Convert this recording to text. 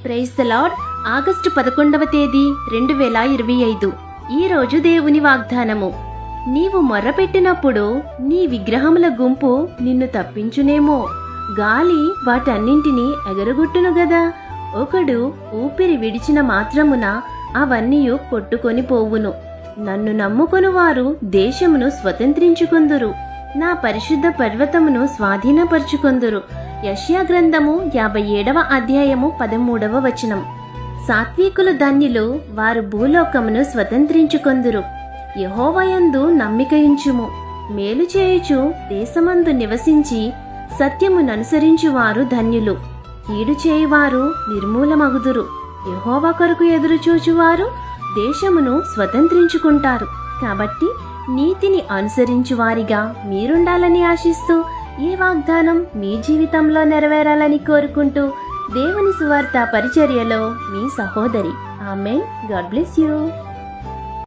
Praise the lord. August 11వ తేదీ 2025. ఈరోజు దేవుని వాగ్దానము. నీవు మొర్రపెట్టినప్పుడు నీ విగ్రహముల గుంపు నిన్ను తప్పించునేమో, గాలి వాటన్నింటినీ ఎగరగొట్టును గదా. ఒకడు ఊపిరి విడిచిన మాత్రమున అవన్నీ కొట్టుకొని పోవును. నన్ను నమ్ముకొను వారు దేశమును స్వతంత్రించుకొందురు, నా పరిశుద్ధ పర్వతమును స్వాధీనపరుచుకొందురు. యెషయా గ్రంథము 57వ అధ్యాయము 13వ వచనం. సాత్వికులు ధన్యులు, వారు భూలోకమును స్వతంత్రించుకొందురు. యెహోవాయందు నమ్మికయుంచుము, మేలు చేయుచు దేశమందు నివసించి సత్యముననుసరించువారు ధన్యులు. కీడు చేయువారు నిర్మూలమగుదురు. యెహోవా కొరకు ఎదురుచూచువారు దేశమును స్వతంత్రించుకుంటారు. కాబట్టి నీతిని అనుసరించువారిగా మీరుండాలని ఆశిస్తూ ఈ వాగ్దానం మీ జీవితంలో నెరవేరాలని కోరుకుంటూ దేవుని సువార్త పరిచర్యలో మీ సహోదరి. ఆమేన్. God bless you.